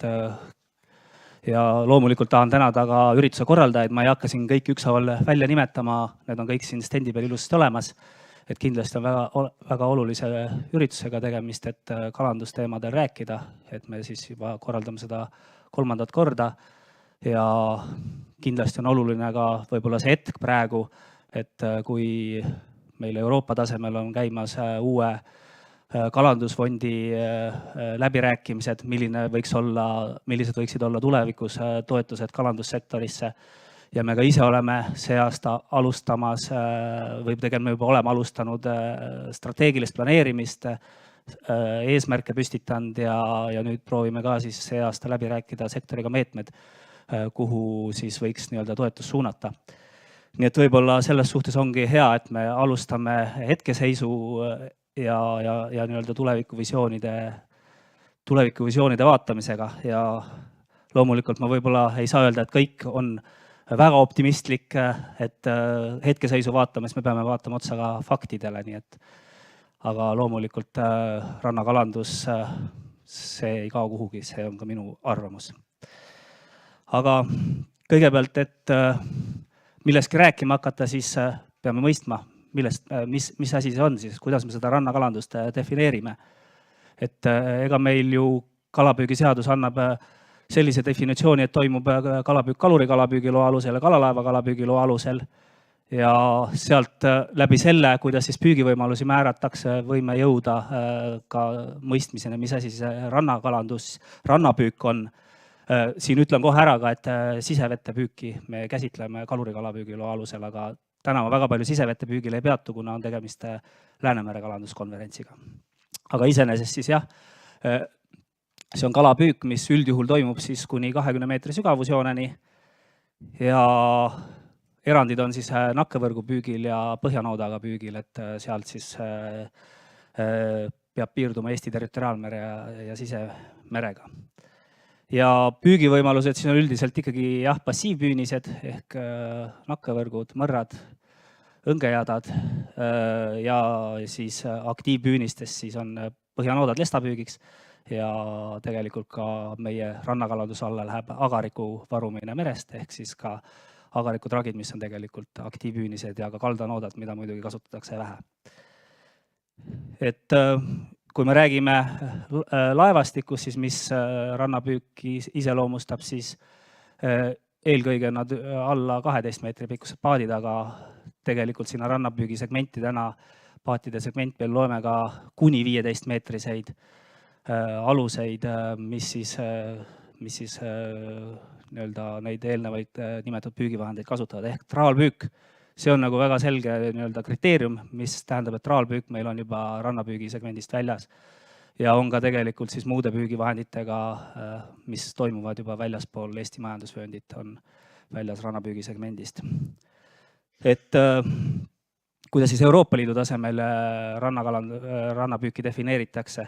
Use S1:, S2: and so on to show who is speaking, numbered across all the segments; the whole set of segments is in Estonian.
S1: ja loomulikult tahan tänada ka ürituse korraldajaid, ma ei hakka siin kõiki ükshaaval välja nimetama, need on kõik siin stendi peal ilusasti olemas. Et kindlasti on väga olulise üritusega tegemist, et kalandusteemadel rääkida, et me siis juba korraldame seda 3. korda ja kindlasti on oluline ka võib-olla see hetk praegu, et kui meil Euroopa tasemel on käimas uue kalandusfondi läbirääkimised, millised võiksid olla tulevikus toetused kalandussektorisse. Ja me ka ise oleme see aasta alustamas, või tegelikult me juba oleme alustanud strateegilist planeerimist, eesmärke püstitanud ja nüüd proovime ka siis see aasta läbi rääkida sektoriga meetmed, kuhu siis võiks toetus suunata. Nii et võib-olla selles suhtes ongi hea, et me alustame hetkeseisu ja tulevikuvisioonide vaatamisega ja loomulikult ma võib-olla ei saa öelda, et kõik on väga optimistlik, et hetkeseisu vaatamas me peame vaatama otsa ka faktidele, nii et aga loomulikult rannakalandus, see ei kao kuhugi, see on ka minu arvamus. Aga kõigepealt, et millestki rääkima hakata, siis peame mõistma, mis asi see on siis, kuidas me seda rannakalandust defineerime. Et ega meil ju kalapüügiseadus annab sellise definitsiooni, et toimub kalapüük kalurikalapüügiloa alusel ja kalalaeva kalapüügiloa alusel ja sealt läbi selle, kuidas siis püügivõimalusi määratakse, võime jõuda ka mõistmisena, mis asi see rannakalandus, rannapüük on. Siin ütlen kohe ära ka, et sisevette püüki me käsitleme kalurikalapüügiloa alusel, aga täna ma väga palju sisevette püügil ei peatu, kuna on tegemist Läänemere kalanduskonverentsiga. Aga iseenesest siis jah, see on kalapüük, mis üldjuhul toimub siis kuni 20 meetri sügavusjooneni ja erandid on siis nakkevõrgu püügil ja põhjanoodaga püügil, et sealt siis peab piirduma Eesti territoriaalmere ja sisemerega. Ja püügivõimalused siis on üldiselt ikkagi passiivpüünised ehk nakkevõrgud, mõrrad, õngejadad ja siis aktiivpüünistes siis on põhjanoodad lestapüügiks ja tegelikult ka meie rannakalanduse alla läheb agariku varumine merest ehk siis ka agariku-tragid, mis on tegelikult aktiivpüünised ja ka kaldanoodad, mida muidugi kasutatakse vähe. Et kui me räägime laevastikust, siis mis rannapüüki iseloomustab, siis eelkõige nad alla 12 meetri pikkused paadid, aga tegelikult sinna rannapüügisegmenti täna paatide segment veel loeme ka kuni 15 meetriseid aluseid, mis siis neid eelnevaid nimetatud püügivahendeid kasutavad ehk traalpüük. See on väga selge kriteerium, mis tähendab, et traalpüük meil on juba rannapüügisegmendist väljas ja on ka tegelikult siis muude püügivahenditega, mis toimuvad juba väljaspool Eesti majandusvööndit, on väljas rannapüügisegmendist. Et kuidas siis Euroopa Liidu tasemel rannapüüki defineeritakse,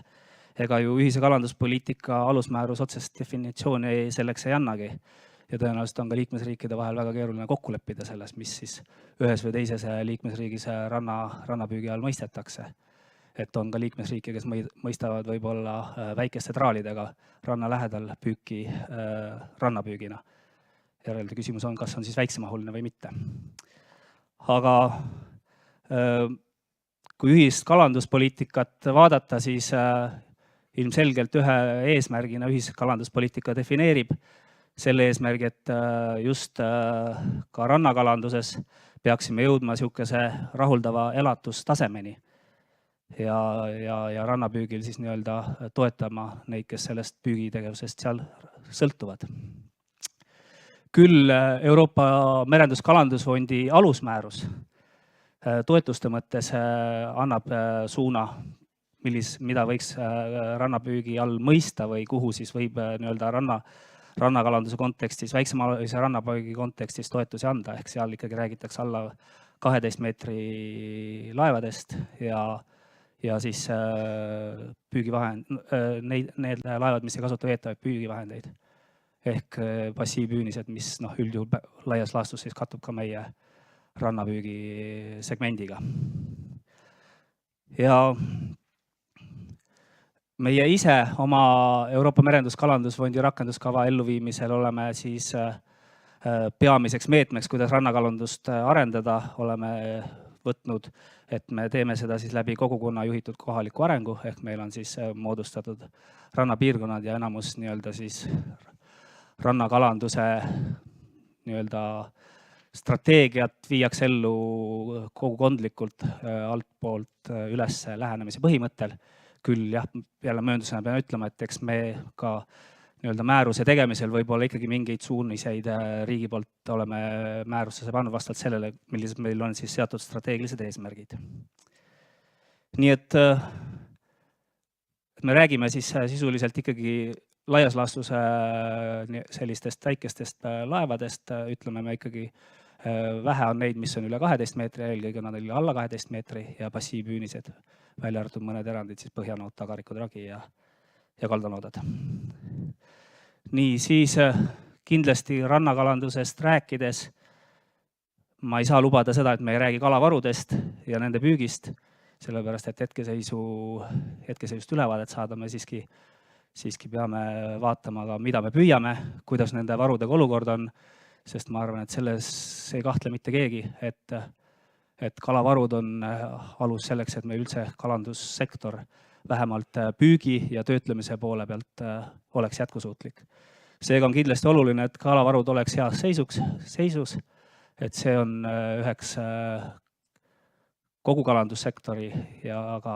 S1: ega ju ühise kalanduspoliitika alusmäärus otsest definitsiooni selleks ei annagi ja tõenäoliselt on ka liikmesriikide vahel väga keeruline kokku leppida selles, mis siis ühes või teises liikmesriigis rannapüügi all mõistetakse. Et on ka liikmesriike, kes mõistavad võib-olla väikeste traalidega ranna lähedal püüki rannapüügina. Järelde küsimus on, kas on siis väiksemahuline või mitte. Aga kui ühist kalanduspoliitikat vaadata, siis ilmselgelt ühe eesmärgina ühis kalanduspoliitika defineerib selle eesmärgi, et just ka rannakalanduses peaksime jõudma niisuguse rahuldava elatustasemeni ja rannapüügil siis toetama neid, kes sellest püügitegevusest seal sõltuvad. Küll Euroopa Merenduskalandusfondi alusmäärus toetuste mõttes annab suuna, mida võiks rannapüügi all mõista või kuhu siis võib rannakalanduse kontekstis, väiksemalise rannapüügi kontekstis toetusi anda, ehk seal ikkagi räägitakse alla 12 meetri laevadest ja siis püügivahend, need laevad, mis ei kasuta veetavaid püügivahendeid ehk passiivpüünised, mis üldjuhul laias laastus siis kattub ka meie rannapüügi segmendiga. Ja meie ise oma Euroopa Merenduskalandusfondi rakenduskava elluviimisel oleme siis peamiseks meetmeks, kuidas rannakalandust arendada, oleme võtnud, et me teeme seda siis läbi kogukonna juhitud kohaliku arengu, ehk meil on siis moodustatud rannapiirkonnad ja enamus nii-öelda siis rannakalanduse nii-öelda strateegiat viiakse ellu kogukondlikult altpoolt üles lähenemise põhimõttel. Küll jah, jälle mööndusena pean ütlema, et eks me ka nii-öelda määruse tegemisel võib-olla ikkagi mingeid suuniseid riigi poolt oleme määrusse pannud vastavalt sellele, millised meil on siis seatud strateegilised eesmärgid. Nii et me räägime siis sisuliselt ikkagi laias laastus sellistest väikestest laevadest, ütleme me ikkagi vähe on neid, mis on üle 12 meetri, eelkõige nad oli alla 12 meetri ja passiivpüünised, välja arvatud mõned erandid, siis põhjanood, tagarikud, ragi ja kaldanoodad. Nii, siis kindlasti rannakalandusest rääkides ma ei saa lubada seda, et me ei räägi kalavarudest ja nende püügist, sellepärast et hetkeseisust ülevaadet saada me siiski peame vaatama ka, mida me püüame, kuidas nende varudega olukord on, sest ma arvan, et selles ei kahtle mitte keegi, et kalavarud on alus selleks, et meil üldse kalandussektor vähemalt püügi ja töötlemise poole pealt oleks jätkusuutlik. Seega on kindlasti oluline, et kalavarud oleks heas seisus, et see on üheks kogu kalandussektori ja ka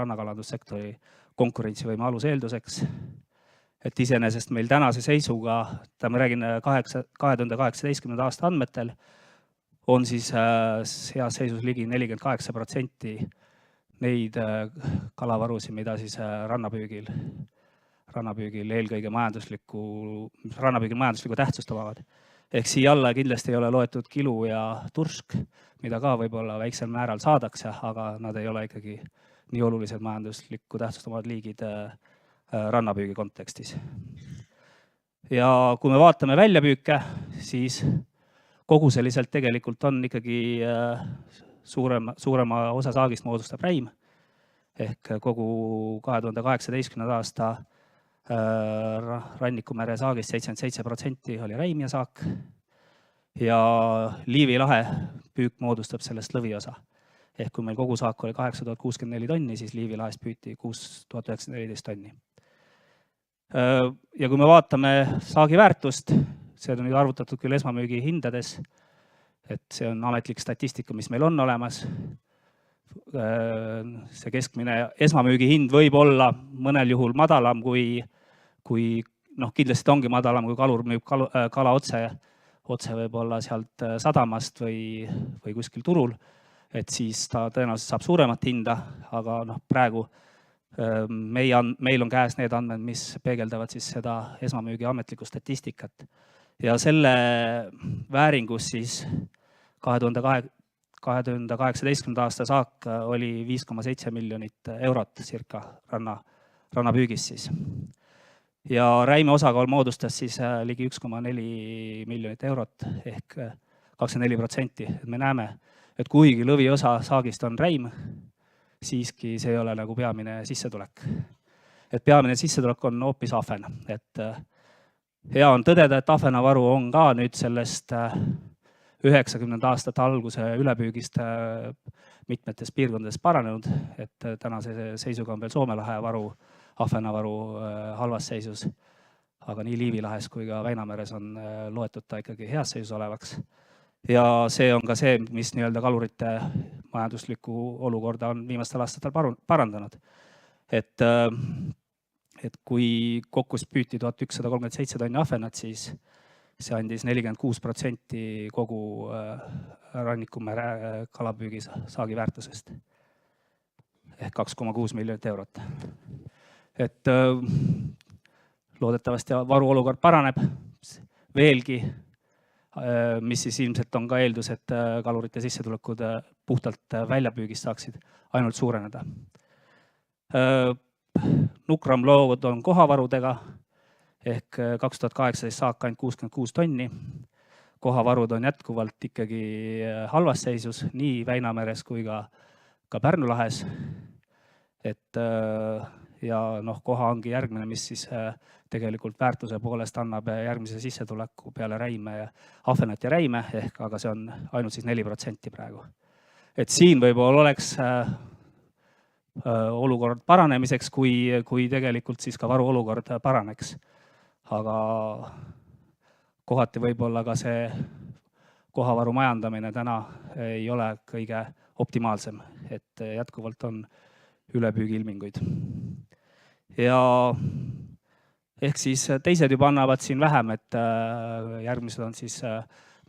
S1: rannakalandussektori konkurentsivõime aluseelduseks. Et iseenesest meil tänase seisuga, ma räägin 2018. aasta andmetel, on siis heas seisus ligi 48% neid kalavarusid, mida siis rannapüügil eelkõige majanduslikku tähtsust omavad. Ehk siia alla kindlasti ei ole loetud kilu ja tursk, mida ka võib-olla väiksel määral saadakse, aga nad ei ole ikkagi nii olulised majanduslikku tähtsust omavad liigid rannapüügi kontekstis. Ja kui me vaatame väljapüüke, siis koguseliselt tegelikult on ikkagi suurema osa saagist moodustab räim. Ehk kogu 2018. aasta Rannikumere saagist 77% oli räim ja saak. Ja Liivi lahe püük moodustab sellest lõviosa. Ehk kui meil kogu saak oli 8064 tonni, siis Liivi lahest püüti 6914 tonni. Ja kui me vaatame saagi väärtust, see on nüüd arvutatud küll esmamüügi hindades, et see on ametlik statistika, mis meil on olemas. See keskmine esmamüügi hind võib olla mõnel juhul madalam kui kindlasti ongi madalam, kui kalur müüb kala otse võib-olla sealt sadamast või kuskil turul, et siis ta tõenäoliselt saab suuremat hinda, aga praegu meil on käes need andmed, mis peegeldavad siis seda esmamüügi ametlikku statistikat. Ja selle vääringus siis 2018. aasta saak oli 5,7 miljonit eurot circa rannapüügis siis. Ja räime osakaal moodustas siis ligi 1,4 miljonit eurot ehk 24%. Me näeme, et kuigi lõviosa saagist on räim, siiski see ei ole nagu peamine sissetulek. Et peamine sissetulek on hoopis ahven. Et hea on tõdeda, et ahvenavaru on ka nüüd sellest 90. aastate alguse ülepüügist mitmetes piirkondades paranenud, et tänase seisuga on veel Soome lahe varu, ahvenavaru halvas seisus, aga nii Liivi lahes kui ka Väinameres on loetud ta ikkagi heas seisus olevaks. Ja see on ka see, mis nii-öelda kalurite majanduslikku olukorda on viimastel aastatel parandanud. Et kui kokku püüti 1137 tonni ahvenat, siis see andis 46% kogu Rannikumere kalapüügi saagi väärtusest ehk 2,6 miljonit eurot. Et loodetavasti varu olukord paraneb veelgi, mis siis ilmselt on ka eeldus, et kalurite sissetulekud puhtalt väljapüügist saaksid ainult suureneda. Nukram lood on kohavarudega ehk 2018 saak ainult 66 tonni. Kohavarud on jätkuvalt ikkagi halvas seisus nii Väinameres kui ka Pärnu lahes. Et ja koha ongi järgmine, mis siis tegelikult väärtuse poolest annab järgmise sissetuleku peale räime ja ahvenat ja räime, aga see on ainult siis 4% praegu. Et siin võib-olla oleks olukord paranemiseks, kui tegelikult siis ka varu olukord paraneks. Aga kohati võib-olla ka see kohavaru majandamine täna ei ole kõige optimaalsem, et jätkuvalt on ülepüügiilminguid. Ja ehk siis teised juba annavad siin vähem, et järgmised on siis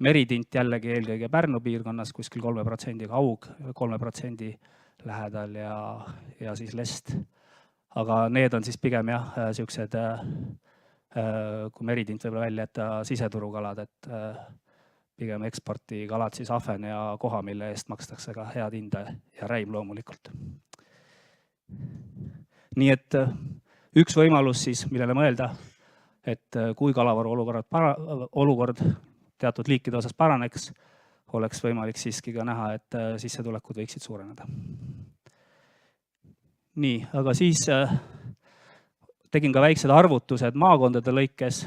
S1: meritint jällegi eelkõige Pärnu piirkonnas kuskil 3%-ga, Aug 3% lähedal ja siis Lest. Aga need on siis pigem jah, siuksed, kui meritint võib-olla välja jätta siseturukalad, et pigem eksportikalad siis ahven ja koha, mille eest makstakse ka head hinda ja räim loomulikult. Nii et üks võimalus siis, millele mõelda, et kui kalavaru olukord teatud liikide osas paraneks, oleks võimalik siiski ka näha, et sissetulekud võiksid suureneda. Nii, aga siis tegin ka väiksed arvutused maakondade lõikes,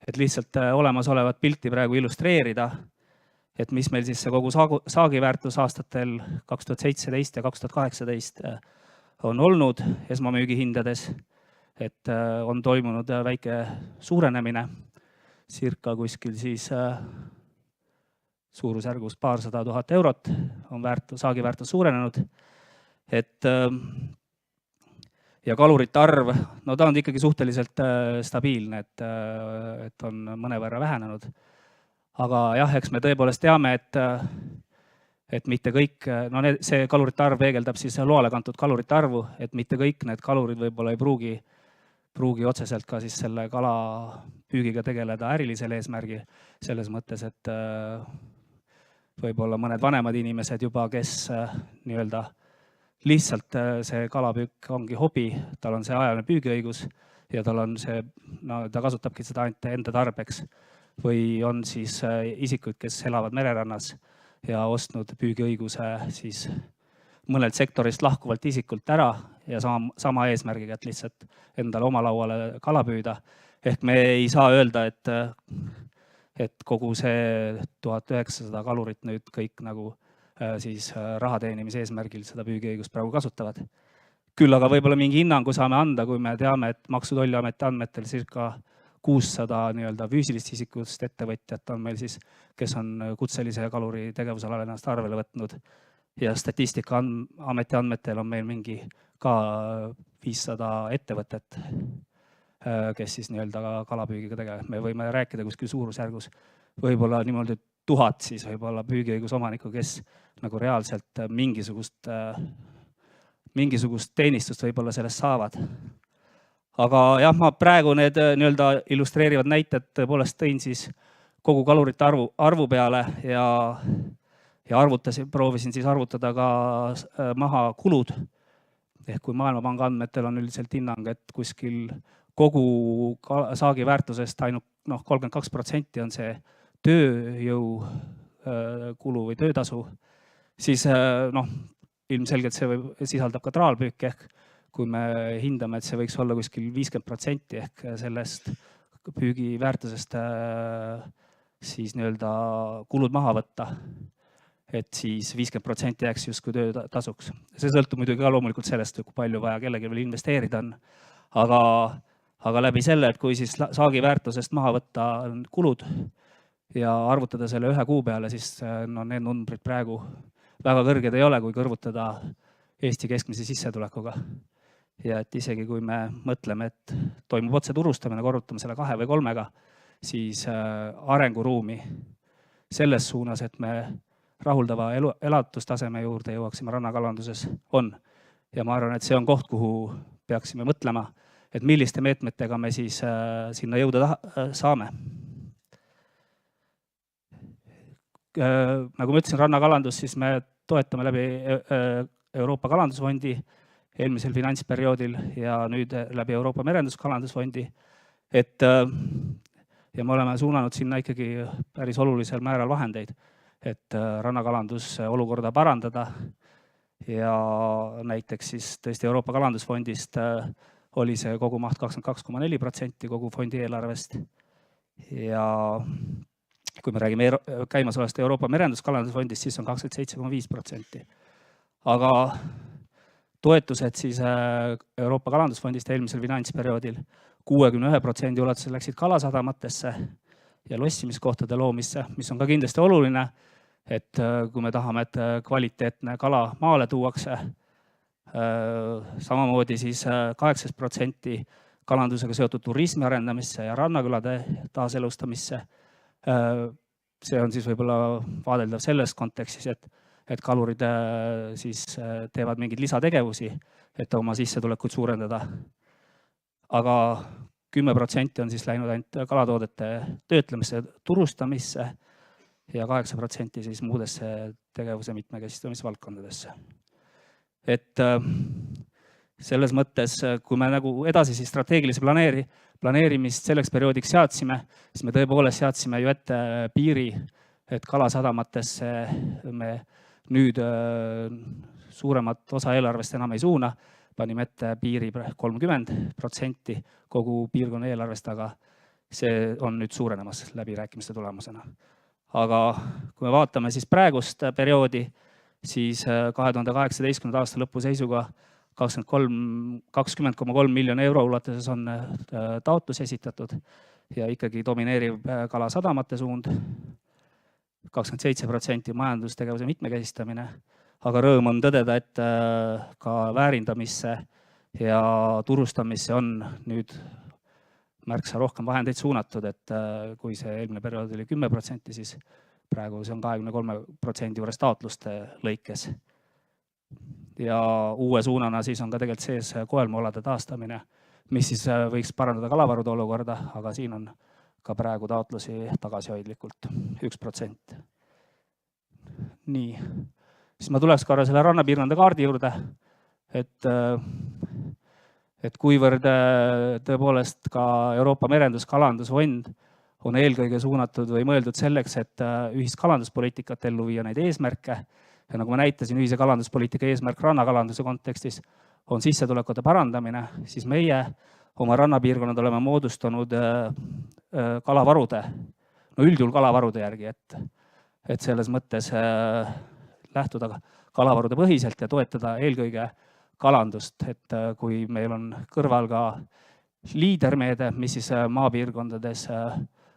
S1: et lihtsalt olemasolevat pilti praegu illustreerida, et mis meil siis see kogu saagiväärtus aastatel 2017 ja 2018 on olnud esmamüügihindades, et on toimunud väike suurenemine, circa kuskil siis suurusjärgus paarsada 000 eurot on saagiväärtus suurenenud, et ja kalurite arv, no ta on ikkagi suhteliselt stabiilne, et on mõnevõrra vähenenud. Aga jah, eks me tõepoolest teame, et mitte kõik, no see kalurite arv peegeldab siis loale kantud kalurite arvu, et mitte kõik need kalurid võib-olla ei pruugi otseselt ka siis selle kala püügiga tegeleda ärilisel eesmärgil, selles mõttes, et võib-olla mõned vanemad inimesed juba, kes nii-öelda lihtsalt see kalapüük ongi hobi, tal on see ajaline püügiõigus ja tal on see, no ta kasutabki seda ainult enda tarbeks. Või on siis isikuid, kes elavad mererannas ja ostnud püügiõiguse siis mõnelt sektorist lahkuvalt isikult ära ja sama eesmärgiga, et lihtsalt endale oma lauale kala püüda. Ehk me ei saa öelda, et kogu see 1900 kalurit nüüd kõik nagu siis raha teenimise eesmärgil seda püügiõigust praegu kasutavad. Küll aga võib-olla mingi hinnangu saame anda, kui me teame, et Maksu- ja Tolliameti andmetel circa 600 nii-öelda füüsilist isikust ettevõtjat on meil siis, kes on kutselise kaluri tegevusala ennast arvele võtnud. Ja Statistikaameti andmetel on meil mingi ka 500 ettevõtet, kes siis nii-öelda kalapüügiga tegelevad. Me võime rääkida kuskil suurusjärgus võib-olla niimoodi 1000 siis võib-olla püügiõigusomanikku, kes nagu reaalselt mingisugust teenistust võib-olla sellest saavad. Aga jah, ma praegu need nii-öelda illustreerivad näited tõepoolest tõin siis kogu kalurite arvu peale ja proovisin siis arvutada ka maha kulud. Ehk kui Maailmapanga andmetel on üldiselt hinnang, et kuskil kogu saagi väärtusest ainult 32% on see tööjõu kulu või töötasu, siis ilmselgelt see sisaldab ka traalpüüki, ehk kui me hindame, et see võiks olla kuskil 50% ehk sellest püügi väärtusest siis nii-öelda kulud maha võtta, et siis 50% jääks justkui töötasuks. See sõltub muidugi ka loomulikult sellest, kui palju vaja kellelgi veel investeerida on. Aga läbi selle, et kui siis saagi väärtusest maha võtta kulud ja arvutada selle ühe kuu peale, siis need numbrid praegu väga kõrged ei ole, kui kõrvutada Eesti keskmise sissetulekuga. Ja et isegi kui me mõtleme, et toimub otse turustamine, korrutame selle 2 või 3-ga, siis arenguruumi selles suunas, et me rahuldava elatustaseme juurde jõuaksime rannakalanduses on. Ja ma arvan, et see on koht, kuhu peaksime mõtlema, et milliste meetmetega me siis sinna jõuda saame. Nagu ma ütlesin, rannakalandus, siis me toetame läbi Euroopa Kalandusfondi eelmisel finantsperioodil ja nüüd läbi Euroopa Merenduskalandusfondi. Ja me oleme suunanud sinna ikkagi päris olulisel määral vahendeid, et rannakalandus olukorda parandada ja näiteks siis tõesti Euroopa Kalandusfondist oli see kogumaht 22,4% kogu fondi eelarvest ja kui me räägime käimasolevast Euroopa Merenduskalandusfondist, siis on 27,5%. Aga toetused siis Euroopa Kalandusfondist eelmisel finantsperioodil 61% ulatuses läksid kalasadamatesse ja lossimiskohtade loomisse, mis on ka kindlasti oluline, et kui me tahame, et kvaliteetne kala maale tuuakse, samamoodi siis 8% kalandusega seotud turismi arendamisse ja rannakülade taaselustamisse. See on siis võib-olla vaadeldav selles kontekstis, et kalurid siis teevad mingeid lisategevusi, et oma sissetulekuid suurendada. Aga 10% on siis läinud ainult kalatoodete töötlemisse, turustamisse ja 8% siis muudesse tegevuse mitmekesistamisvaldkondadesse. Et selles mõttes, kui me nagu edasisi strateegilise planeerimist selleks perioodiks seadsime, siis me tõepoolest seadsime ju ette piiri, et kalasadamatesse me nüüd suuremat osa eelarvest enam ei suuna, panime ette piiri 30% kogu piirkonna eelarvest, aga see on nüüd suurenemas läbirääkimiste tulemusena. Aga kui me vaatame siis praegust perioodi, siis 2018. aasta lõpu seisuga 20,3 miljoni euro ulatuses on taotlus esitatud ja ikkagi domineeriv kalasadamate suund, 27% majandustegevuse mitmekesistamine, aga rõõm on tõdeda, et ka väärindamisse ja turustamisse on nüüd märksa rohkem vahendeid suunatud, et kui see eelmine periood oli 10%, siis praegu see on 23% juures taotluste lõikes. Ja uue suunana siis on ka tegelikult sees koelmualade taastamine, mis siis võiks parandada kalavarude olukorda, aga siin on ka praegu taotlusi tagasihoidlikult 1%. Nii, siis ma tuleks korra selle rannapiirkonna kaardi juurde, et kuivõrd tõepoolest ka Euroopa Merenduskalandusfond on eelkõige suunatud või mõeldud selleks, et ühist kalanduspoliitikat ellu viia neid eesmärke. Ja nagu ma näitasin, ühise kalanduspoliitika eesmärk rannakalanduse kontekstis on sissetulekute parandamine, siis meie oma rannapiirkonnad oleme moodustanud kalavarude, üldjuhul kalavarude järgi, et selles mõttes lähtuda kalavarude põhiselt ja toetada eelkõige kalandust, et kui meil on kõrval ka liidermeede, mis siis maapiirkondades,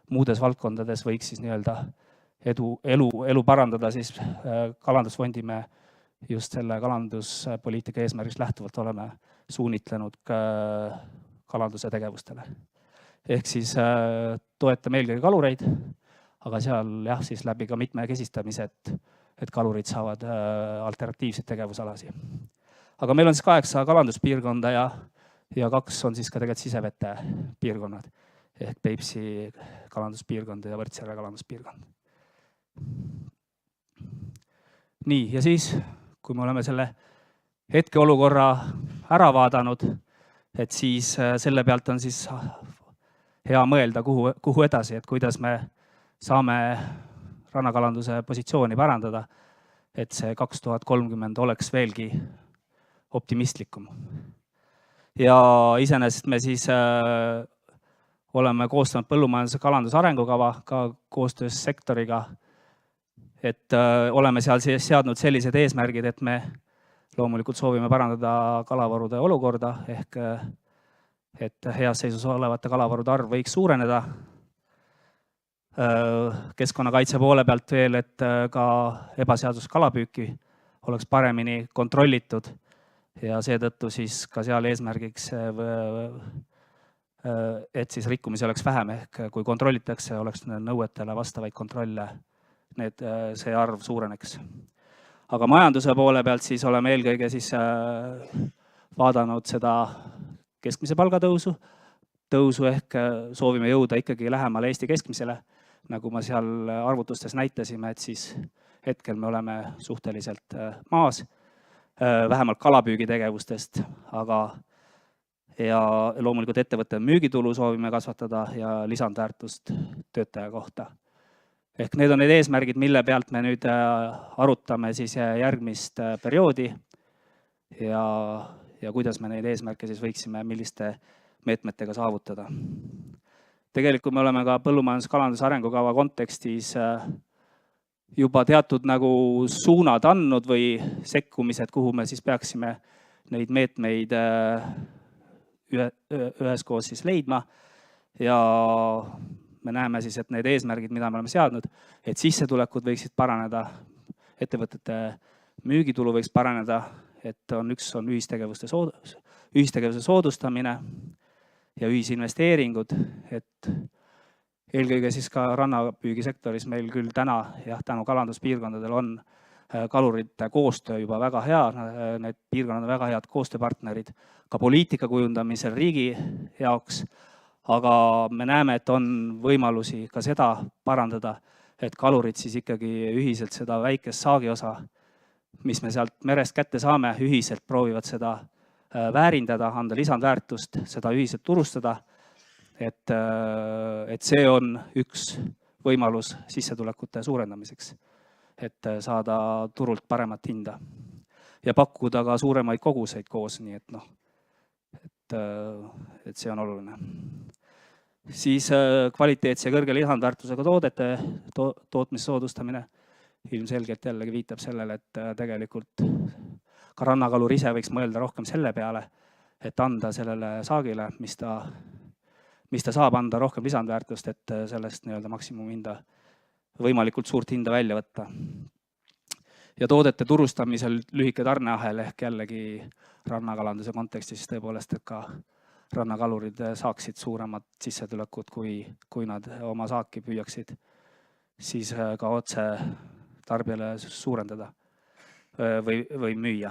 S1: muudes valdkondades võiks siis nii-öelda elu parandada, siis kalandusfondi me just selle kalanduspoliitika eesmärgist lähtuvalt oleme suunitlenud kalanduse tegevustele. Ehk siis toetame eelkõige kalureid, aga seal jah, siis läbi ka mitmekesistamise, et kalurid saavad alternatiivseid tegevusalasi. Aga meil on siis 8 kalanduspiirkonda ja 2 on siis ka tegelikult sisevete piirkonnad ehk Peipsi kalanduspiirkond ja Võrtsjärve kalanduspiirkond. Nii, ja siis, kui me oleme selle hetkeolukorra ära vaadanud, et siis selle pealt on siis hea mõelda, kuhu edasi, et kuidas me saame rannakalanduse positsiooni parandada, et see 2030 oleks veelgi optimistlikum. Ja iseenesest me siis oleme koostanud põllumajanduse kalanduse arengukava ka koostöös sektoriga, et oleme seal seadnud sellised eesmärgid, et me loomulikult soovime parandada kalavarude olukorda, ehk et heas seisus olevate kalavarude arv võiks suureneda. Keskkonnakaitse poole pealt veel, et ka ebaseaduslik kalapüüki oleks paremini kontrollitud ja seetõttu siis ka seal eesmärgiks, et siis rikkumisi oleks vähem, ehk kui kontrollitakse, oleks nõuetele vastavaid kontrolle, see arv suureneks. Aga majanduse poole pealt siis oleme eelkõige siis vaadanud seda keskmise palgatõusu ehk soovime jõuda ikkagi lähemale Eesti keskmisele, nagu ma seal arvutustes näitasime, et siis hetkel me oleme suhteliselt maas, vähemalt kalapüügitegevustest, aga ja loomulikult ettevõtte müügitulu soovime kasvatada ja lisandväärtust töötaja kohta. Ehk need on need eesmärgid, mille pealt me nüüd arutame siis järgmist perioodi ja kuidas me neid eesmärke siis võiksime milliste meetmetega saavutada. Tegelikult me oleme ka põllumajandus-kalanduse arengukava kontekstis juba teatud nagu suunad andnud või sekkumised, kuhu me siis peaksime neid meetmeid üheskoos siis leidma. Ja me näeme siis, et need eesmärgid, mida me oleme seadnud, et sissetulekud võiksid paraneda, ettevõtete müügitulu võiks paraneda, et üks on ühistegevuse soodustamine ja ühisinvesteeringud, et eelkõige siis ka rannapüügisektoris meil küll täna tänu kalanduspiirkondadel on kalurite koostöö juba väga hea, need piirkonnad on väga head koostööpartnerid ka poliitika kujundamisel riigi jaoks, aga me näeme, et on võimalusi ka seda parandada, et kalurid siis ikkagi ühiselt seda väikest saagiosa, mis me sealt merest kätte saame, ühiselt proovivad seda väärindada, anda lisandväärtust, seda ühiselt turustada. Et see on üks võimalus sissetulekute suurendamiseks, et saada turult paremat hinda ja pakkuda ka suuremaid koguseid koos, nii et see on oluline. Siis kvaliteetse ja kõrge lisandväärtusega toodete tootmise soodustamine ilmselgelt jällegi viitab sellele, et tegelikult ka rannakalur ise võiks mõelda rohkem selle peale, et anda sellele saagile, mis ta saab anda rohkem lisandväärtust, et sellest maksimumhinda, võimalikult suurt hinda välja võtta. Ja toodete turustamisel lühike tarneahel ehk jällegi rannakalanduse kontekstis tõepoolest, et ka rannakalurid saaksid suuremat sissetulekut, kui nad oma saaki püüaksid, siis ka otse tarbijale suurendada või müüa.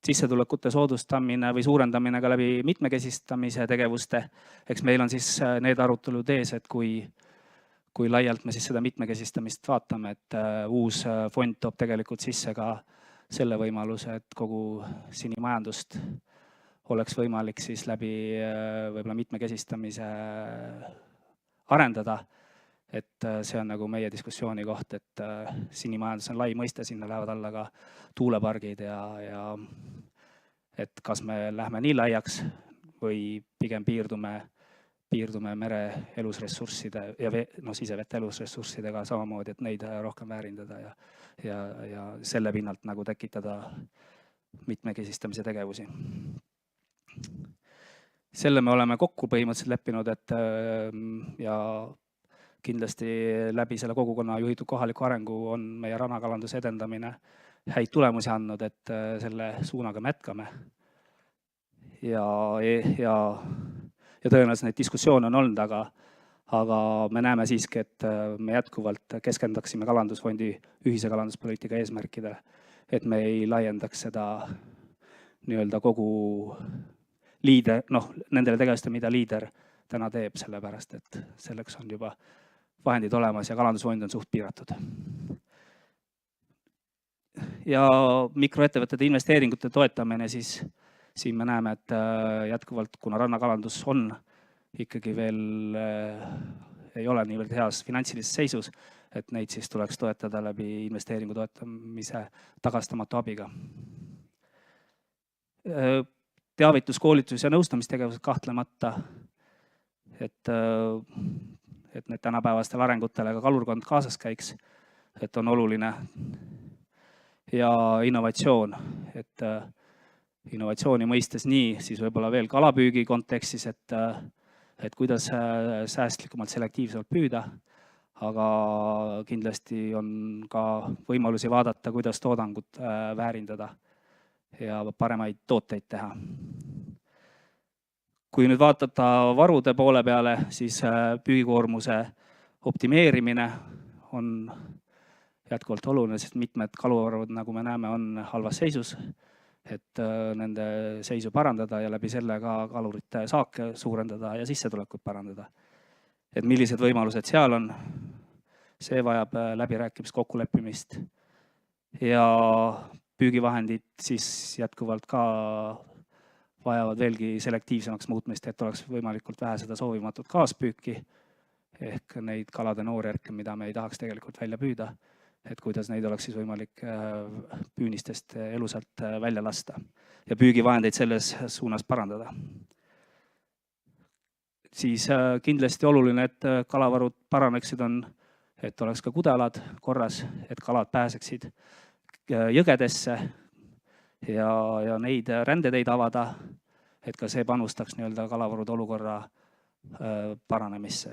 S1: Sissetulekute soodustamine või suurendamine ka läbi mitmekesistamise tegevuste. Eks meil on siis need arutelud ees, et kui laialt me siis seda mitmekesistamist vaatame, et uus fond toob tegelikult sisse ka selle võimaluse, et kogu sinimajandust oleks võimalik siis läbi võib-olla mitmekesistamise arendada. Et see on nagu meie diskussiooni koht, et sinimajandus on lai mõiste, sinna lähevad alla ka tuulepargid ja et kas me lähme nii laiaks või pigem piirdume mere elusressursside ja sisevete elusressurssidega samamoodi, et neid rohkem väärindada ja selle pinnalt nagu tekitada mitmekesistamise tegevusi. Selle me oleme kokku põhimõtteliselt leppinud, et ja kindlasti läbi selle kogukonna juhitud kohaliku arengu on meie rannakalanduse edendamine häid tulemusi andnud, et selle suunaga me jätkame. Ja tõenäoliselt neid diskussioone on olnud, aga me näeme siiski, et me jätkuvalt keskendaksime kalandusfondi ühise kalanduspoliitika eesmärkidele, et me ei laiendaks seda kogu liider, nendele tegevustele, mida liider täna teeb, sellepärast, et selleks on juba vahendid olemas ja kalandusfond on suht piiratud. Ja mikroettevõtete investeeringute toetamine, siis siin me näeme, et jätkuvalt, kuna rannakalandus on ikkagi veel ei ole niivõrd heas finantsilises seisus, et neid siis tuleks toetada läbi investeeringu toetamise tagastamatu abiga. Teavitus, koolitus ja nõustamistegevused kahtlemata, et need tänapäevastel arengutele ka kalurkond kaasas käiks, et on oluline. Ja innovatsioon, et innovatsiooni mõistes nii, siis võib-olla veel kalapüügi kontekstis, et kuidas säästlikumalt selektiivselt püüda, aga kindlasti on ka võimalusi vaadata, kuidas toodangut väärindada ja paremaid tooteid teha. Kui nüüd vaadata varude poole peale, siis püügikoormuse optimeerimine on jätkuvalt oluline, sest mitmed kaluvarud, nagu me näeme, on halvas seisus, et nende seisu parandada ja läbi selle ka kalurite saake suurendada ja sissetulekut parandada. Et millised võimalused seal on, see vajab läbirääkimist, kokkuleppimist ja püügivahendid siis jätkuvalt ka vajavad veelgi selektiivsemaks muutmist, et oleks võimalikult vähe seda soovimatut kaaspüüki ehk neid kalade noorjärke, mida me ei tahaks tegelikult välja püüda et kuidas neid oleks siis võimalik püünistest elusalt välja lasta ja püügivahendeid selles suunas parandada. Siis kindlasti oluline, et kalavarud paraneksid, on, et oleks ka kudealad korras, et kalad pääseksid jõgedesse ja neid rändeteid avada, et ka see panustaks nii-öelda kalavarude olukorra paranemisse.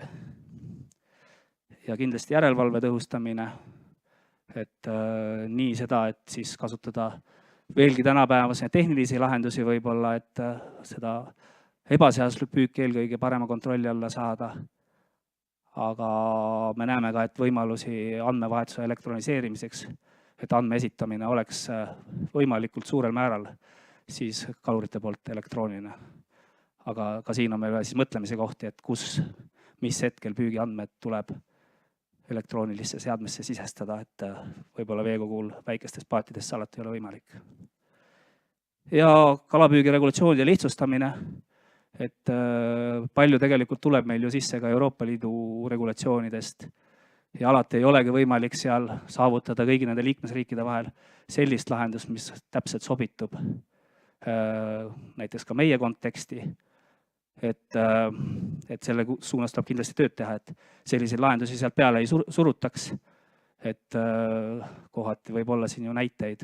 S1: Ja kindlasti järelevalve tõhustamine, et nii seda, et siis kasutada veelgi tänapäevase tehnilisi lahendusi võib-olla, et seda ebaseaduslik püük eelkõige parema kontrolli alla saada. Aga me näeme ka, et võimalusi andmevahetuse elektroniseerimiseks, et andme esitamine oleks võimalikult suurel määral siis kalurite poolt elektrooniline. Aga ka siin on meil siis mõtlemise kohti, et mis hetkel püügiandmed tuleb elektroonilisse seadmesse sisestada, et võib-olla veekogul väikestes paatidest alati ei ole võimalik. Ja kalapüügi regulatsioonide lihtsustamine, et palju tegelikult tuleb meil ju sisse ka Euroopa Liidu regulatsioonidest ja alati ei olegi võimalik seal saavutada kõigi nende liikmesriikide vahel sellist lahendust, mis täpselt sobitub näiteks ka meie konteksti. Et selle suunas tuleb kindlasti tööd teha, et selliseid lahendusi sealt peale ei surutaks, et kohati võib olla siin ju näiteid,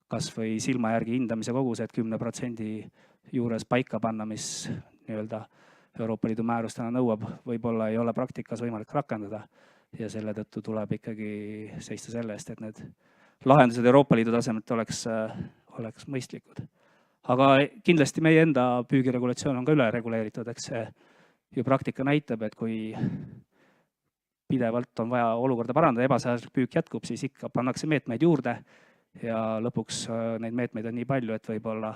S1: kas või silma järgi hindamise kogused 10% juures paika panna, mis nii-öelda Euroopa Liidu määrustena nõuab, võib-olla ei ole praktikas võimalik rakendada ja selle tõttu tuleb ikkagi seista selle eest, et need lahendused Euroopa Liidu tasemelt oleks mõistlikud. Aga kindlasti meie enda püügiregulatsioon on ka üle reguleeritud, eks see ju praktika näitab, et kui pidevalt on vaja olukorda parandada, ebaseaduslik püük jätkub, siis ikka pannakse meetmeid juurde ja lõpuks neid meetmeid on nii palju, et võib-olla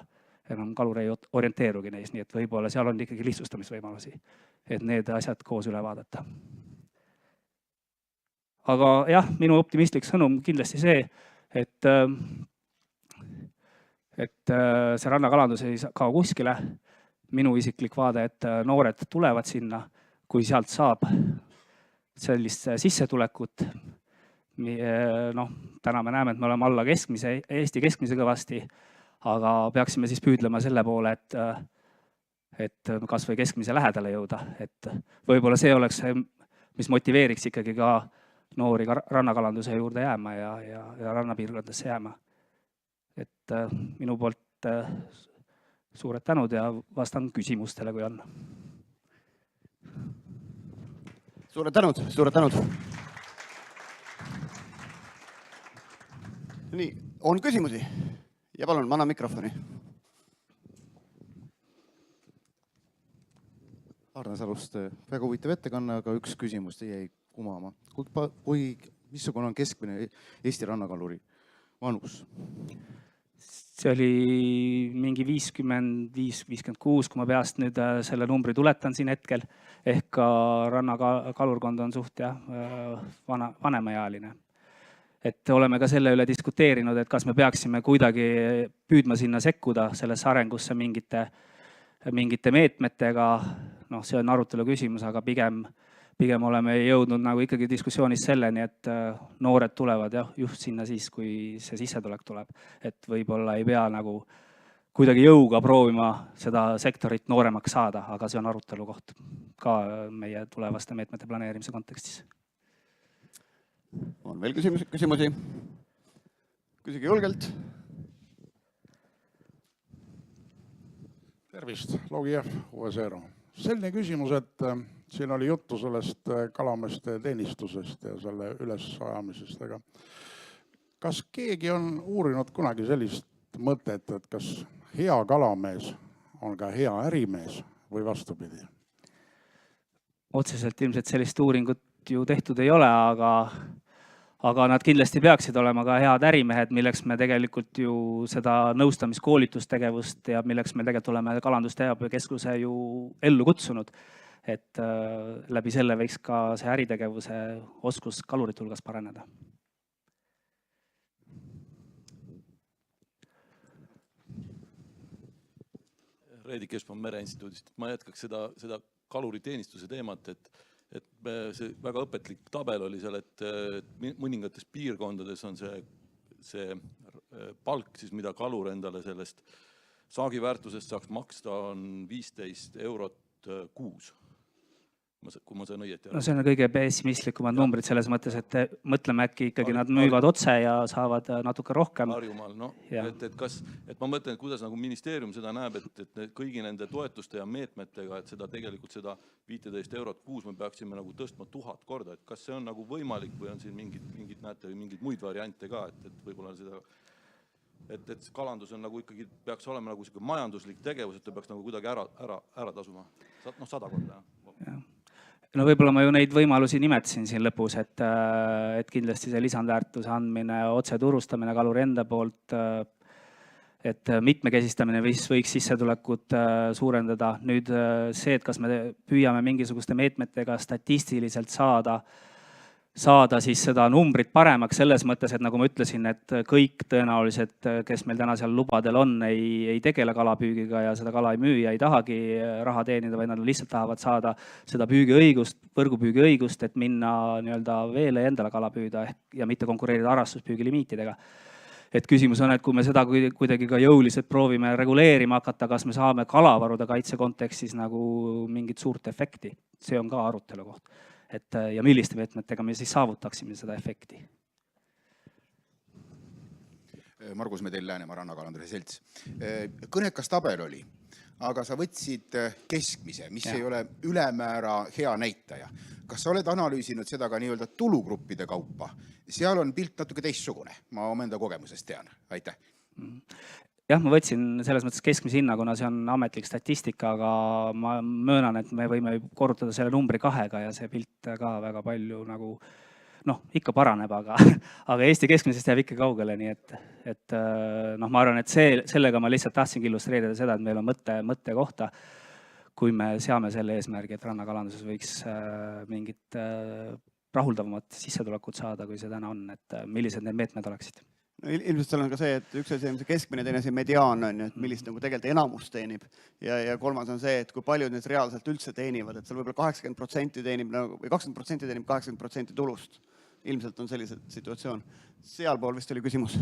S1: enam kalur ei orienteerugi neis, nii et võib-olla seal on ikkagi lihtsustamisvõimalusi, et need asjad koos üle vaadata. Aga jah, minu optimistlik sõnum kindlasti see, et see rannakalandus ei kao kuskile. Minu isiklik vaade, et noored tulevad sinna, kui sealt saab sellist sissetulekut. Täna me näeme, et me oleme alla keskmise, Eesti keskmise kõvasti, aga peaksime siis püüdlema selle poole, et kas või keskmise lähedale jõuda. Et võib-olla see oleks see, mis motiveeriks ikkagi ka noori rannakalanduse juurde jääma ja rannapiirkondadesse jääma. Et minu poolt suured tänud ja vastan küsimustele, kui on.
S2: Suured tänud. Nii, on küsimusi? Ja palun, ma annan mikrofoni.
S3: Arne Salust, väga huvitav ettekanne, aga üks küsimus teie jäi kumama. Missugune on keskmine Eesti rannakaluri vanus?
S1: See oli mingi 55-56, kui ma peast nüüd selle numbri tuletan siin hetkel. Ehk ka rannakalurkond on suht vanemaealine. Et oleme ka selle üle diskuteerinud, et kas me peaksime kuidagi püüdma sinna sekkuda sellesse arengusse mingite meetmetega. See on arutelu küsimus, aga pigem oleme jõudnud nagu ikkagi diskussioonis selleni, et noored tulevad just sinna siis, kui see sissetulek tuleb. Et võib-olla ei pea nagu kuidagi jõuga proovima seda sektorit nooremaks saada, aga see on arutelu koht ka meie tulevaste meetmete planeerimise kontekstis.
S2: On veel küsimusi? Küsige julgelt.
S4: Tervist, Logiev, USR. Selline küsimus, et siin oli juttu sellest kalameeste teenistusest ja selle ülesajamisest, aga kas keegi on uurinud kunagi sellist mõtet, et kas hea kalamees on ka hea ärimees või vastupidi?
S1: Otseselt ilmselt sellist uuringut ju tehtud ei ole, aga nad kindlasti peaksid olema ka head ärimehed, milleks me tegelikult ju seda nõustamiskoolitustegevust ja milleks me tegelikult oleme kalandusteabekeskuse ju ellu kutsunud. Et läbi selle võiks ka see äritegevuse oskus kalurite hulgas paraneda.
S5: Reedi Keskpanga Mereinstituudist. Ma jätkaks seda kaluriteenistuse teemat, et et see väga õpetlik tabel oli seal, et mõningates piirkondades on see palk, siis mida kalur endale sellest saagiväärtusest saaks maksta, on 15 eurot kuus. Kui ma saan õieti.
S1: No see on kõige pessimistlikumad numbrid selles mõttes, et mõtleme äkki ikkagi nad müüvad otse ja saavad natuke rohkem.
S5: Harjumaal, no, et ma mõtlen, et kuidas nagu ministeerium seda näeb, et kõigi nende toetuste ja meetmetega, et seda tegelikult seda 15 eurot kuus me peaksime nagu tõstma 1000 korda, et kas see on nagu võimalik või on siin mingid näete või mingeid muid variante ka, et võib-olla seda, et kalandus on nagu ikkagi peaks olema nagu selline majanduslik tegevus, et ta peaks nagu kuidagi ära tasuma. 100 korda.
S1: No võib-olla ma ju neid võimalusi nimetasin siin lõpus, et kindlasti see lisandväärtuse andmine, otse turustamine kaluri enda poolt, et mitmekesistamine võiks sissetulekut suurendada. Nüüd see, et kas me püüame mingisuguste meetmetega statistiliselt saada siis seda numbrit paremaks selles mõttes, et nagu ma ütlesin, et kõik tõenäoliselt, kes meil täna seal lubadel on, ei tegele kalapüügiga ja seda kala ei müü ja ei tahagi raha teenida, vaid nad lihtsalt tahavad saada seda püügiõigust, võrgupüügiõigust, et minna nii-öelda veele ja endale kala püüda ja mitte konkureerida harrastuspüügilimiitidega. Et küsimus on, et kui me seda kuidagi ka jõuliselt proovime reguleerima hakata, kas me saame kalavarude kaitse kontekstis nagu mingit suurt efekti. See on ka arutelu koht. Ja milliste meetmetega me siis saavutaksime seda efekti?
S6: Margus Medel, Läänemaa Rannakalanduse Selts. Kõnekas tabel oli, aga sa võtsid keskmise, mis ei ole ülemäära hea näitaja. Kas sa oled analüüsinud seda ka nii-öelda tulugruppide kaupa? Seal on pilt natuke teistsugune. Ma omenda kogemusest tean. Aitäh.
S1: Jah, ma võtsin selles mõttes keskmise hinna, kuna see on ametlik statistika, aga ma möönan, et me võime korrutada selle numbri 2-ga ja see pilt ka väga palju nagu, ikka paraneb, aga Eesti keskmisest jääb ikka kaugele, nii et ma arvan, et sellega ma lihtsalt tahtsingi illustreerida seda, et meil on mõtte kohta, kui me seame selle eesmärgi, et rannakalanduses võiks mingit rahuldavamat sissetulekut saada, kui see täna on, et millised need meetmed oleksid.
S2: No, ilmselt seal on ka see, et üks asi on see keskmine, teine asi mediaan on, et millist nagu tegelikult enamus teenib. Ja kolmas on see, et kui paljud need reaalselt üldse teenivad, et seal võib-olla 80% teenib või 20% teenib 80% tulust. Ilmselt on selline situatsioon. Sealpool vist oli küsimus.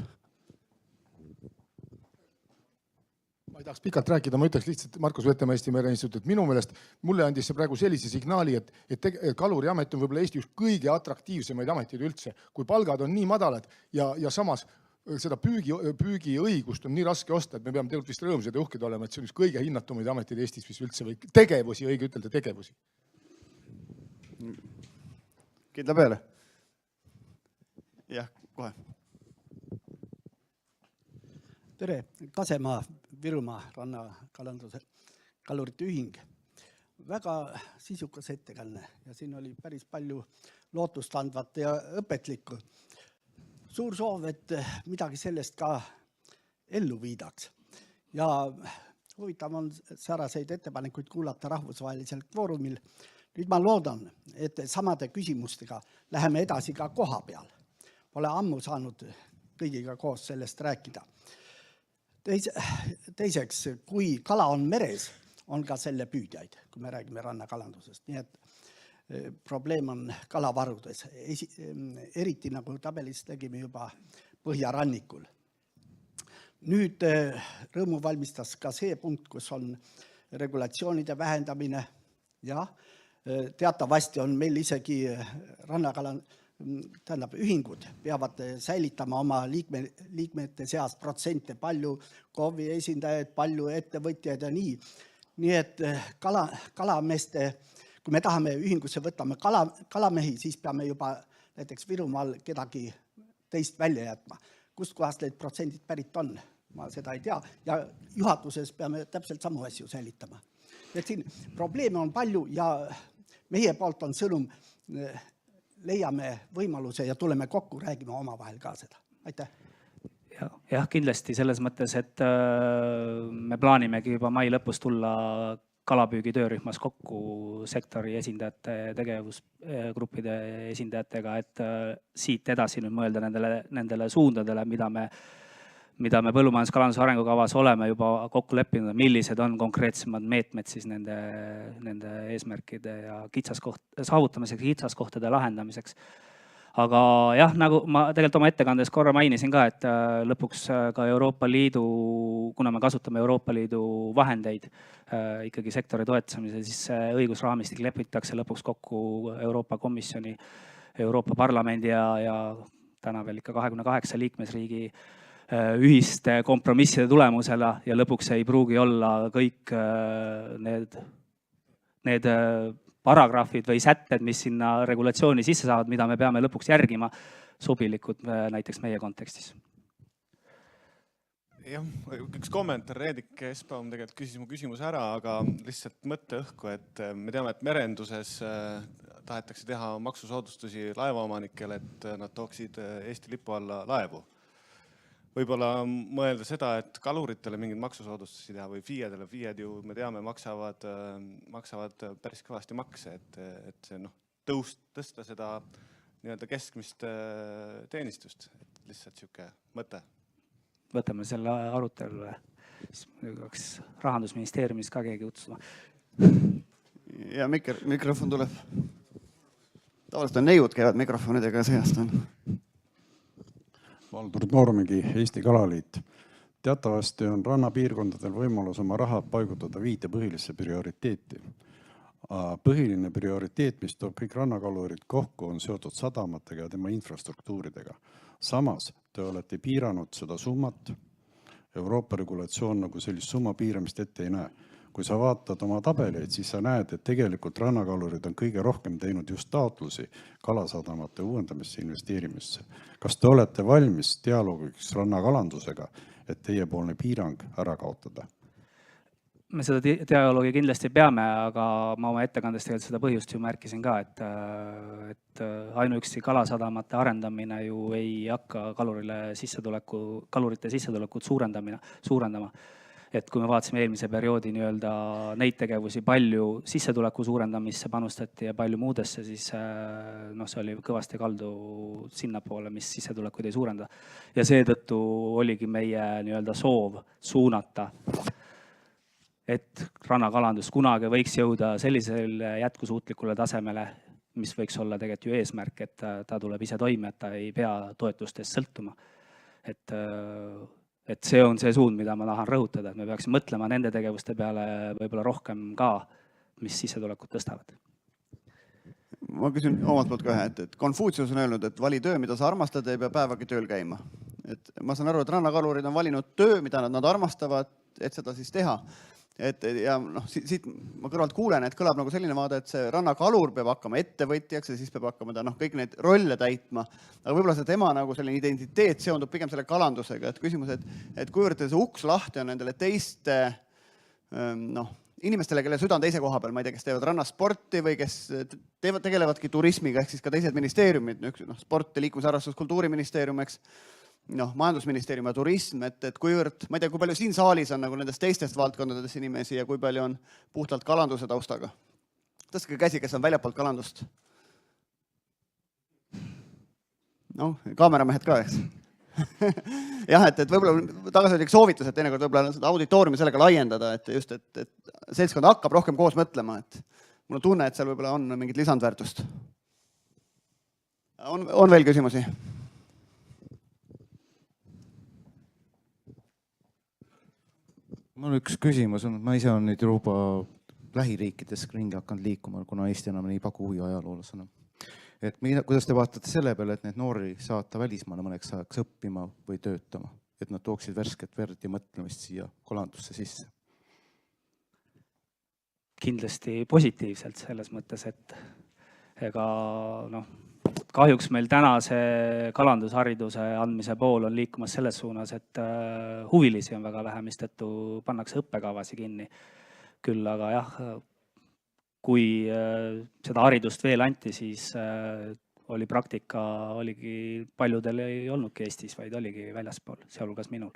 S7: Ma ei tahaks pikalt rääkida, ma ütleks lihtsalt Markus Vetemaa Eesti Mereinstituut, et minu meelest mulle andis see praegu sellise signaali, et kaluriamet on võib-olla Eesti üks kõige atraktiivsemaid ametid üldse, kui palgad on nii madalad ja samas seda püügiõigust on nii raske osta, et me peame tegelikult vist rõõmsad ja uhked olema, et see on üks kõige hinnatumaid ametid Eestis vist üldse või tegevusi, õige ütelda tegevusi.
S2: Kindla peale? Jah, kohe.
S8: Tere, Kasemaa, Virumaa rannakalanduse kalurite ühing. Väga sisukas ettekanne ja siin oli päris palju lootustandvat ja õpetlikku. Suur soov, et midagi sellest ka ellu viidaks. Ja huvitav on säraseid ettepanekuid kuulata rahvusvahelisel kvoorumil. Nüüd ma loodan, et samade küsimustega läheme edasi ka koha peal. Pole ammu saanud kõigiga koos sellest rääkida. Teiseks, kui kala on meres, on ka selle püüdjaid, kui me räägime rannakalandusest. Nii et probleem on kalavarudes. Eriti nagu tabelis tegime juba põhjarannikul. Nüüd rõõmu valmistas ka see punkt, kus on regulatsioonide vähendamine. Ja teatavasti on meil isegi ühingud peavad säilitama oma liikmete seas protsente, palju KOV-i esindajaid, palju ettevõtjaid ja nii. Nii et kalameeste, kui me tahame ühingusse võtame kalamehi, siis peame juba näiteks Virumaal kedagi teist välja jätma. Kust kohast need protsendid pärit on? Ma seda ei tea. Ja juhatuses peame täpselt samu asju säilitama. Et siin probleeme on palju ja meie poolt on sõnum, leiame võimaluse ja tuleme kokku, räägime oma vahel ka seda. Aitäh!
S1: Jah, kindlasti selles mõttes, et me plaanimegi juba mai lõpus tulla kalapüügi töörühmas kokku sektori esindajate, tegevusgruppide esindajatega, et siit edasi nüüd mõelda nendele suundadele, mida me mida me põllumajandus-kalanduse arengukavas oleme juba kokku leppinud, millised on konkreetsemad meetmed siis nende eesmärkide ja saavutamiseks, kitsaskohtade lahendamiseks. Aga jah, nagu ma tegelikult oma ettekandes korra mainisin ka, et lõpuks ka Euroopa Liidu, kuna me kasutame Euroopa Liidu vahendeid ikkagi sektori toetamise, siis õigusraamistik lepitakse lõpuks kokku Euroopa Komisjoni, Euroopa Parlamendi ja täna veel ikka 28 liikmesriigi ühiste kompromisside tulemusena ja lõpuks ei pruugi olla kõik need paragrahvid või sätted, mis sinna regulatsiooni sisse saavad, mida me peame lõpuks järgima, sobilikud näiteks meie kontekstis.
S9: Jah, üks kommentaar, Reedik Esbaum tegelikult küsis mu küsimuse ära, aga lihtsalt mõtte õhku, et me teame, et merenduses tahetakse teha maksusoodustusi laevaomanikele, et nad tooksid Eesti lipu alla laevu. Võib-olla mõelda seda, et kaluritele mingid maksusoodustusi teha või FIE-dele. FIE-d ju, me teame, maksavad päris kõvasti makse, et see tõsta seda nii-öelda keskmist teenistust. Et lihtsalt sihuke mõte.
S1: Võtame selle arutelule. Siis Rahandusministeeriumis ka keegi kutsuma.
S2: Ja mikrofon tuleb. Tavaliselt on neiud käivad mikrofonidega seast on.
S10: Valdur Noormägi, Eesti Kalaliit. Teatavasti on rannapiirkondadel võimalus oma rahad paigutada 5 põhilisse prioriteeti. Põhiline prioriteet, mis toob kõik rannakalurid kokku, on seotud sadamatega ja tema infrastruktuuridega. Samas te olete piiranud seda summat. Euroopa regulatsioon nagu sellist summa piiramist ette ei näe. Kui sa vaatad oma tabeleid, siis sa näed, et tegelikult rannakalurid on kõige rohkem teinud just taotlusi kalasadamate uuendamisse investeerimisse. Kas te olete valmis dialoogiks rannakalandusega, et teiepoolne piirang ära kaotada?
S1: Me seda dialoogi kindlasti peame, aga ma oma ettekandes tegelikult seda põhjust ju märkisin ka, et ainuüksi kalasadamate arendamine ju ei hakka kalurite sissetulekut suurendama. Et kui me vaatasime eelmise perioodi neid tegevusi, palju sissetuleku suurendamisse panustati ja palju muudesse, siis see oli kõvasti kaldu sinnapoole, mis sissetulekuid ei suurenda. Ja seetõttu oligi meie soov suunata, et rannakalandus kunagi võiks jõuda sellisele jätkusuutlikule tasemele, mis võiks olla tegelikult ju eesmärk, et ta tuleb ise toime, et ta ei pea toetustest sõltuma. Et see on see suund, mida ma tahan rõhutada, et me peaksime mõtlema nende tegevuste peale võib-olla rohkem ka, mis sissetulekut tõstavad.
S2: Ma küsin omalt poolt ka ühe, et Konfutsius on öelnud, et vali töö, mida sa armastad, ei pea päevagi tööl käima. Et ma saan aru, et rannakalurid on valinud töö, mida nad armastavad, et seda siis teha. Ja siit ma kõrvalt kuulen, et kõlab nagu selline vaade, et see rannakalur peab hakkama ettevõtjaks ja siis peab hakkama ta kõik neid rolle täitma. Aga võib-olla see tema nagu selline identiteet seondub pigem selle kalandusega. Et küsimus, et kuivõrd see uks lahti on nendele teiste inimestele, kelle süda on teise koha peal, ma ei tea, kes teevad rannasporti või kes tegelevadki turismiga, ehk siis ka teised ministeeriumid, sport ja liikumisharrastus, kultuuriministeerium, eks, majandusministeerium ja turism, et kuivõrd, ma ei tea, kui palju siin saalis on nagu nendest teistest valdkondadest inimesi ja kui palju on puhtalt kalanduse taustaga. Tõstke käsi, kes on väljapoolt kalandust. Kaameramehed ka, eks. Jah, et võib-olla tagasi soovitus, et teinekord võib-olla seda auditooriumi sellega laiendada, et just, et seltskond hakkab rohkem koos mõtlema, et mul on tunne, et seal võib-olla on mingit lisandväärtust. On veel küsimusi?
S3: Mul on üks küsimus, ma ise olen nüüd juba lähiriikides ringi hakanud liikuma, kuna Eesti enam ei paku huvi ajaloolasena. Et kuidas te vaatate selle peale, et need noori saata välismaale mõneks ajaks õppima või töötama, et nad tooksid värsket verd ja mõtlemist siia kalandusse sisse?
S1: Kindlasti positiivselt selles mõttes, et kahjuks meil täna see kalandushariduse andmise pool on liikumas selles suunas, et huvilisi on väga vähe, mistõttu pannakse õppekavasi kinni. Küll aga jah, kui seda haridust veel anti, siis oli praktika, paljudel ei olnudki Eestis, vaid oligi väljaspool, sealhulgas minul.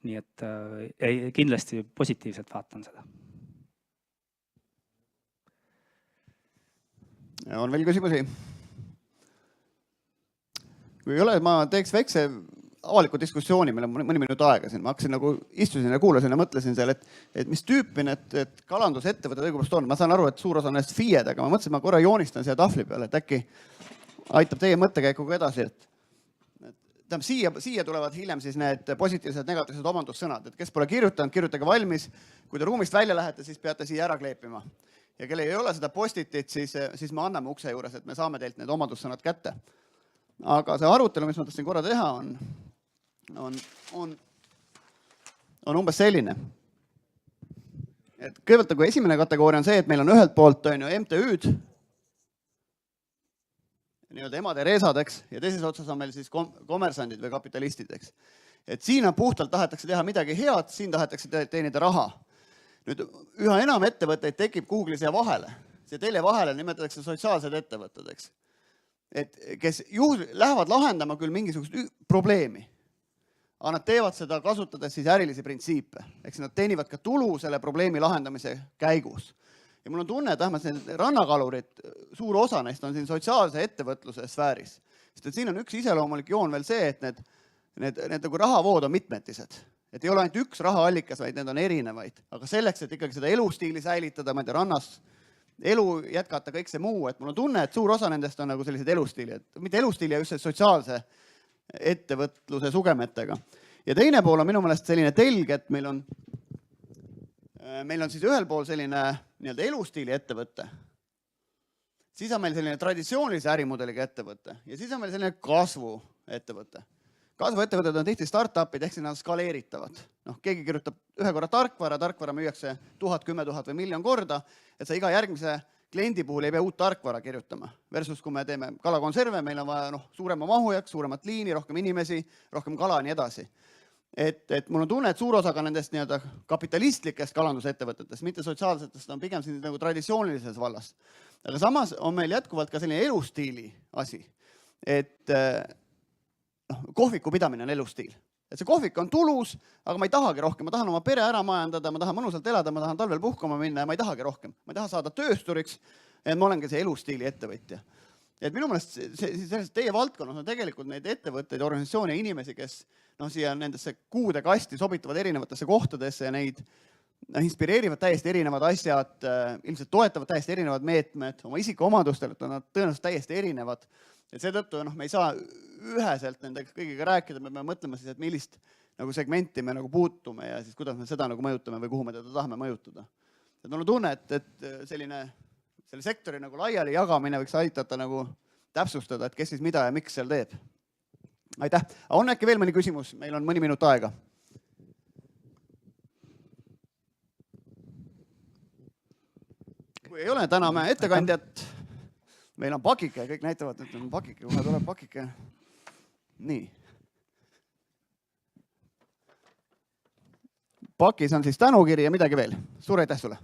S1: Nii et kindlasti positiivselt vaatan seda.
S2: On veel küsimusi? Kui ei ole, ma teeks väikse avaliku diskussiooni, meil on mõni minut aega siin, ma hakkasin nagu, istusin ja kuulasin ja mõtlesin seal, et mis tüüpi need kalandusettevõtted õigupoolest on. Ma saan aru, et suur osa nendest FIE-d, aga ma mõtlesin, ma korra joonistan siia tahvli peale, et äkki aitab teie mõttekäikuga edasi, siia tulevad hiljem siis need positiivsed, negatiivsed omandussõnad, et kes pole kirjutanud, kirjutage valmis. Kui te ruumist välja lähete, siis peate siia ära kleepima. Ja kellel ei ole seda postitit, siis me anname ukse juures, et me saame teilt need omandussõnad kätte. Aga see arutelu, mis ma tahtsin korra teha, on umbes selline. Et kõigepealt kui esimene kategooria on see, et meil on ühelt poolt MTÜ-d, nii-öelda emad ja reesadeks, ja teises otsas on meil siis kommersandid või kapitalistideks. Et siin puhtalt tahetakse teha midagi head, siin tahetakse teenida raha. Nüüd üha enam ettevõtteid tekib Google'i siia vahele. See teile vahele nimetatakse sotsiaalsed ettevõttedeks. Et kes lähevad lahendama küll mingisugust probleemi, aga nad teevad seda kasutades siis ärilisi printsiipe. Eks nad teenivad ka tulu selle probleemi lahendamise käigus. Ja mul on tunne, et vähemalt need rannakalurid, suur osa neist on siin sotsiaalse ettevõtluse sfääris. Sest et siin on üks iseloomulik joon veel see, et need nagu rahavood on mitmetised. Et ei ole ainult üks rahaallikas, vaid need on erinevaid. Aga selleks, et ikkagi seda elustiili säilitada, ma ei tea, rannas elu jätkata, kõik see muu, et mul on tunne, et suur osa nendest on nagu sellised elustiili. Mitte elustiili, just sotsiaalse ettevõtluse sugemetega. Ja teine pool on minu meelest selline telg, et meil on siis ühel pool selline nii-öelda elustiili ettevõte. Siis on meil selline traditsioonilise ärimudeliga ettevõte ja siis on meil selline kasvu ettevõte. Kasvuettevõtted on tihti startupid, ehk siis nad skaleeritavad. Keegi kirjutab ühe korra tarkvara müüakse 1000, 10 000 või miljon korda, et sa iga järgmise kliendi puhul ei pea uut tarkvara kirjutama. Versus kui me teeme kalakonserve, meil on vaja suurema mahujaks, suuremat liini, rohkem inimesi, rohkem kala ja nii edasi. Et mul on tunne, et suur osa ka nendest nii-öelda kapitalistlikest kalandusettevõtetest, mitte sotsiaalsetest, on pigem siin nagu traditsioonilises vallast. Aga samas on meil jätkuvalt ka selline elustiili asi, et kohviku pidamine on elustiil. Et see kohvik on tulus, aga ma ei tahagi rohkem. Ma tahan oma pere ära majandada, ma tahan mõnusalt elada, ma tahan talvel puhkama minna ja ma ei tahagi rohkem. Ma ei taha saada töösturiks, et ma olengi see elustiili ettevõtja. Et minu meelest teie valdkonnas on tegelikult neid ettevõtteid, organisatsioone ja inimesi, kes siia nendesse kuude kasti sobituvad erinevatesse kohtadesse ja neid inspireerivad täiesti erinevad asjad, ilmselt toetavad täiesti erinevad meetmed, oma isikuomadustel, et nad tõenäoliselt täiesti erinevad. Et seetõttu me ei saa üheselt nende kõigiga rääkida, me peame mõtlema siis, et millist segmenti me puutume ja siis kuidas me seda mõjutame või kuhu me teda tahame mõjutada. Et mul on tunne, et selle sektori laiali jagamine võiks aitata täpsustada, et kes siis mida ja miks seal teeb. Aitäh. On äkki veel mõni küsimus? Meil on mõni minut aega. Kui ei ole, täname ettekandjat. Meil on pakike, kõik näitavad, et on pakike, kohe tuleb pakike. Nii. Pakis on siis tänukiri ja midagi veel. Suur aitäh sulle!